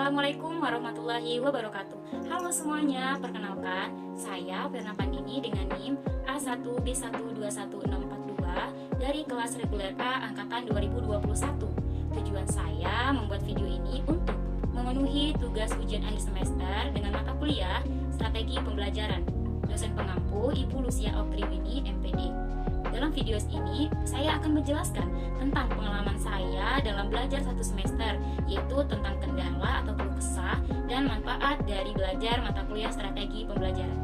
Assalamualaikum warahmatullahi wabarakatuh. Halo semuanya, perkenalkan saya Firna Pandini dengan NIM A1B121642 dari kelas reguler A angkatan 2021. Tujuan saya membuat video ini untuk memenuhi tugas ujian akhir semester dengan mata kuliah Strategi Pembelajaran. Dosen pengampu Ibu Lucia Oktriwini, MPD. Dalam video ini, saya akan menjelaskan tentang pengalaman saya dalam belajar satu semester, yaitu tentang kendala atau keluh kesah dan manfaat dari belajar mata kuliah strategi pembelajaran.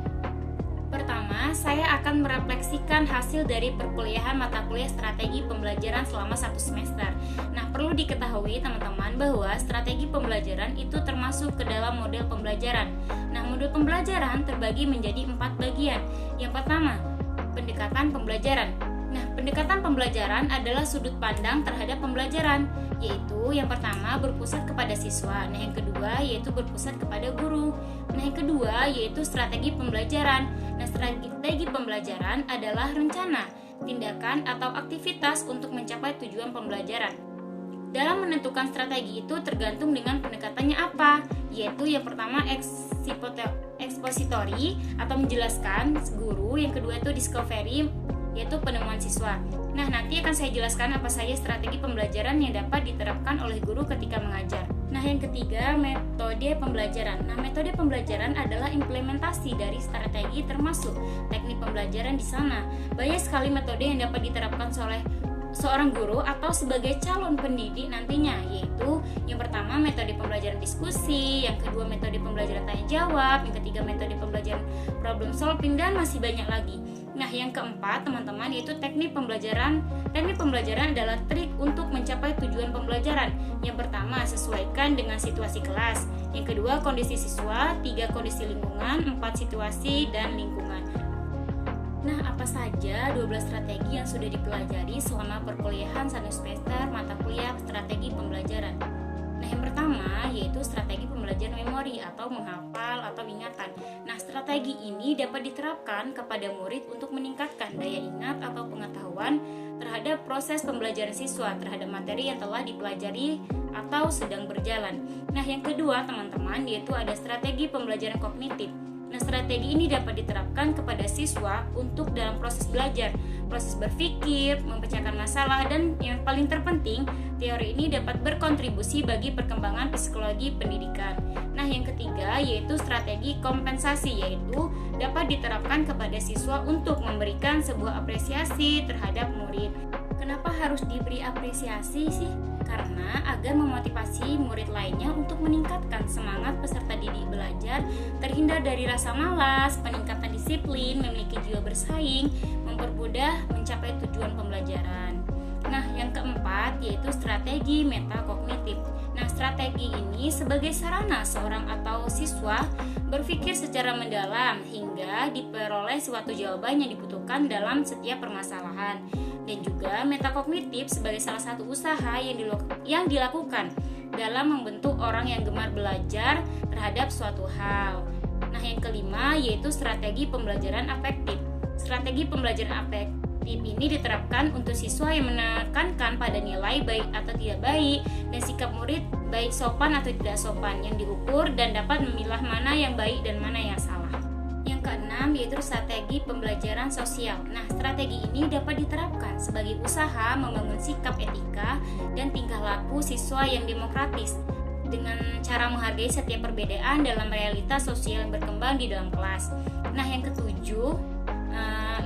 Pertama, saya akan merefleksikan hasil dari perkuliahan mata kuliah strategi pembelajaran selama satu semester. Nah, perlu diketahui teman-teman bahwa strategi pembelajaran itu termasuk ke dalam model pembelajaran. Nah, model pembelajaran terbagi menjadi 4 bagian. Yang pertama, pendekatan pembelajaran. Nah, pendekatan pembelajaran adalah sudut pandang terhadap pembelajaran, yaitu yang pertama berpusat kepada siswa, nah yang kedua yaitu berpusat kepada guru, nah yang kedua yaitu strategi pembelajaran. Nah, strategi pembelajaran adalah rencana, tindakan atau aktivitas untuk mencapai tujuan pembelajaran. Dalam menentukan strategi itu tergantung dengan pendekatannya apa, yaitu yang pertama ekspositori atau menjelaskan guru, yang kedua itu discovery yaitu penemuan siswa. Nah, nanti akan saya jelaskan apa saja strategi pembelajaran yang dapat diterapkan oleh guru ketika mengajar. Nah, yang ketiga metode pembelajaran. Nah, metode pembelajaran adalah implementasi dari strategi termasuk teknik pembelajaran di sana. Banyak sekali metode yang dapat diterapkan oleh seorang guru atau sebagai calon pendidik nantinya, yaitu yang pertama metode pembelajaran diskusi, yang kedua metode pembelajaran tanya jawab, yang ketiga metode pembelajaran problem solving, dan masih banyak lagi. Nah, yang keempat teman-teman yaitu teknik pembelajaran. Teknik pembelajaran adalah trik untuk mencapai tujuan pembelajaran. Yang pertama, sesuaikan dengan situasi kelas, yang kedua kondisi siswa, tiga kondisi lingkungan, 4 situasi dan lingkungan. Nah, apa saja 12 strategi yang sudah dipelajari selama perkuliahan satu semester mata kuliah strategi pembelajaran? Nah, yang pertama yaitu strategi pembelajaran memori atau menghafal atau ingatan. Nah, strategi ini dapat diterapkan kepada murid untuk meningkatkan daya ingat atau pengetahuan terhadap proses pembelajaran siswa terhadap materi yang telah dipelajari atau sedang berjalan. Nah, yang kedua teman-teman yaitu ada strategi pembelajaran kognitif. Nah, strategi ini dapat diterapkan kepada siswa untuk dalam proses belajar, proses berpikir, memecahkan masalah, dan yang paling terpenting, teori ini dapat berkontribusi bagi perkembangan psikologi pendidikan. Nah, yang ketiga yaitu strategi kompensasi, yaitu dapat diterapkan kepada siswa untuk memberikan sebuah apresiasi terhadap murid. Kenapa harus diberi apresiasi sih? Karena agar memotivasi murid lainnya untuk meningkatkan semangat peserta didik belajar, terhindar dari rasa malas, peningkatan disiplin, memiliki jiwa bersaing, mempermudah mencapai tujuan pembelajaran. Nah, yang keempat yaitu strategi metakognitif. Nah, strategi ini sebagai sarana seorang atau siswa berpikir secara mendalam hingga diperoleh suatu jawaban yang dibutuhkan dalam setiap permasalahan. Dan juga metakognitif sebagai salah satu usaha yang dilakukan dalam membentuk orang yang gemar belajar terhadap suatu hal. Nah, yang kelima yaitu strategi pembelajaran afektif. Strategi pembelajaran afektif ini diterapkan untuk siswa yang menekankan pada nilai baik atau tidak baik dan sikap murid baik sopan atau tidak sopan yang diukur dan dapat memilah mana yang baik dan mana yang salah. Yang keenam yaitu strategi pembelajaran sosial. Nah, strategi ini dapat diterapkan sebagai usaha membangun sikap etika dan tingkah laku siswa yang demokratis dengan cara menghargai setiap perbedaan dalam realitas sosial yang berkembang di dalam kelas. Nah, yang ketujuh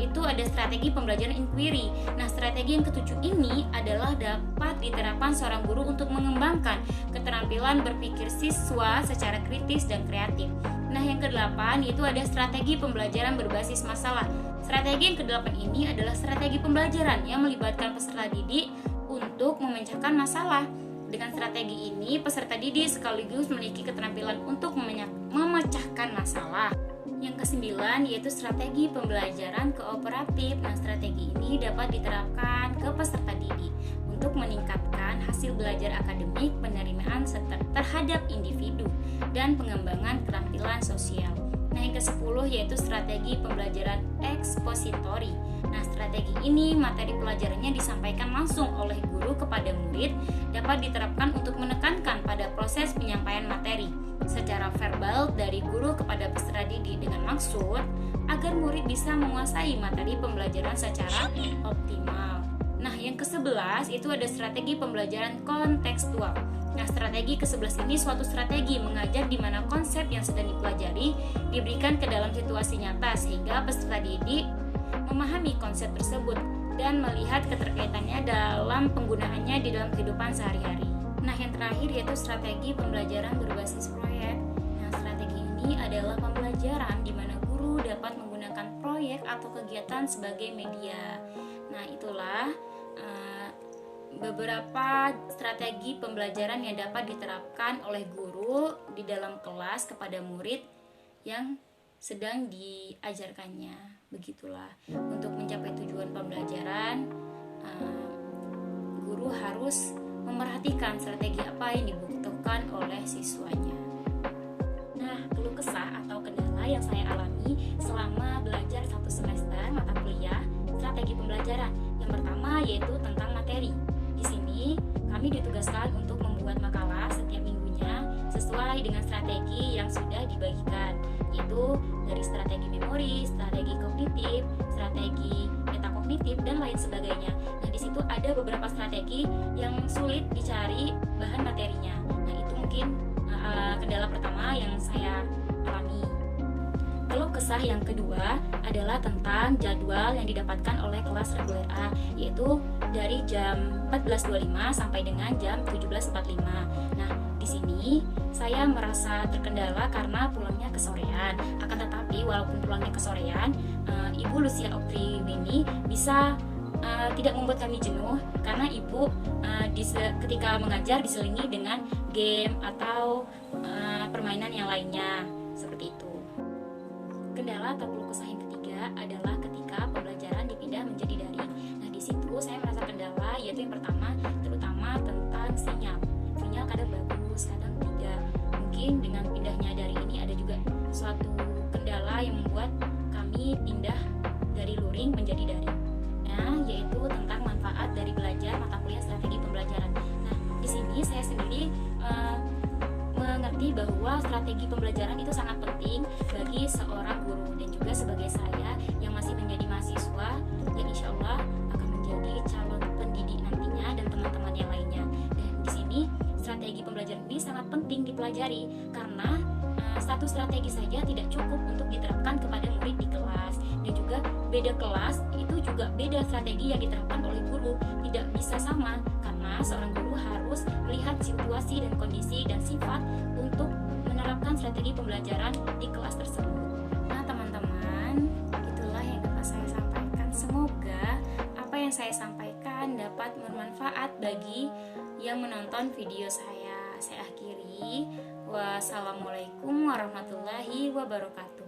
itu ada strategi pembelajaran inquiry. Nah, strategi yang ketujuh ini adalah dapat diterapkan seorang guru untuk mengembangkan keterampilan berpikir siswa secara kritis dan kreatif. Nah, yang kedelapan yaitu ada strategi pembelajaran berbasis masalah. Strategi yang kedelapan ini adalah strategi pembelajaran yang melibatkan peserta didik untuk memecahkan masalah. Dengan strategi ini, peserta didik sekaligus memiliki keterampilan untuk memecahkan masalah. Yang kesembilan yaitu strategi pembelajaran kooperatif. Nah, strategi ini dapat diterapkan ke peserta didik untuk meningkatkan hasil belajar akademik, penerimaan terhadap individu, dan pengembangan keterampilan sosial. Nah, yang ke-10 yaitu strategi pembelajaran ekspositori. Nah, strategi ini materi pelajarannya disampaikan langsung oleh guru kepada murid, dapat diterapkan untuk menekankan pada proses penyampaian materi. bermaksud agar murid bisa menguasai materi pembelajaran secara optimal. Nah, yang ke-11 itu ada strategi pembelajaran kontekstual. Nah, strategi ke-11 ini suatu strategi mengajar di mana konsep yang sedang dipelajari diberikan ke dalam situasi nyata sehingga peserta didik memahami konsep tersebut dan melihat keterkaitannya dalam penggunaannya di dalam kehidupan sehari-hari. Nah, yang terakhir yaitu strategi pembelajaran berbasis proyek. Nah, strategi ini adalah pembelajaran di mana guru dapat menggunakan proyek atau kegiatan sebagai media. Nah, itulah beberapa strategi pembelajaran yang dapat diterapkan oleh guru di dalam kelas kepada murid yang sedang diajarkannya. Begitulah, untuk mencapai tujuan pembelajaran, guru harus memerhatikan strategi apa yang dibutuhkan oleh siswanya. Nah, keluh kesah atau kendala yang saya alami selama belajar 1 semester mata kuliah strategi pembelajaran. Yang pertama yaitu tentang materi. Di sini kami ditugaskan untuk membuat makalah setiap minggunya sesuai dengan strategi yang sudah dibagikan, yaitu dari strategi memori, strategi kognitif, strategi metakognitif, dan lain sebagainya. Nah, di situ ada beberapa strategi yang sulit dicari bahan materinya. Nah, itu mungkin kendala pertama yang saya alami. Keluh kesah yang kedua adalah tentang jadwal yang didapatkan oleh kelas reguler A, yaitu dari jam 14.25 sampai dengan jam 17.45. Nah, di sini saya merasa terkendala karena pulangnya kesorean. Akan tetapi walaupun pulangnya kesorean, Ibu Lucia Opriwini bisa tidak membuat kami jenuh karena Ibu ketika mengajar diselingi dengan game atau permainan yang lainnya, seperti itu. Kendala atau keluh kesah yang ketiga adalah ketika pembelajaran dipindah menjadi daring. Nah, di situ saya merasa kendala, yaitu yang pertama terutama tentang sinyal. Sinyal kadang bagus, kadang tidak. Mungkin dengan pindahnya daring ini ada juga suatu kendala yang membuat kami pindah dari luring menjadi daring. Nah, yaitu tentang manfaat dari belajar mata kuliah strategi pembelajaran. Nah, di sini saya sendiri mengerti bahwa strategi pembelajaran itu sangat penting bagi seorang guru dan juga sebagai saya yang masih menjadi mahasiswa yang insya Allah akan menjadi calon pendidik nantinya dan teman-teman yang lainnya. Dan di sini strategi pembelajaran ini sangat penting dipelajari karena satu strategi saja tidak cukup untuk diterapkan kepada murid di kelas, dan juga beda kelas itu juga beda strategi yang diterapkan oleh guru, tidak bisa sama karena seorang guru harus melihat situasi dan kondisi dan sifat untuk menerapkan strategi pembelajaran di kelas tersebut. Nah, teman-teman, itulah yang dapat saya sampaikan. Semoga apa yang saya sampaikan dapat bermanfaat bagi yang menonton video saya. Saya akhiri. Wassalamualaikum warahmatullahi wabarakatuh.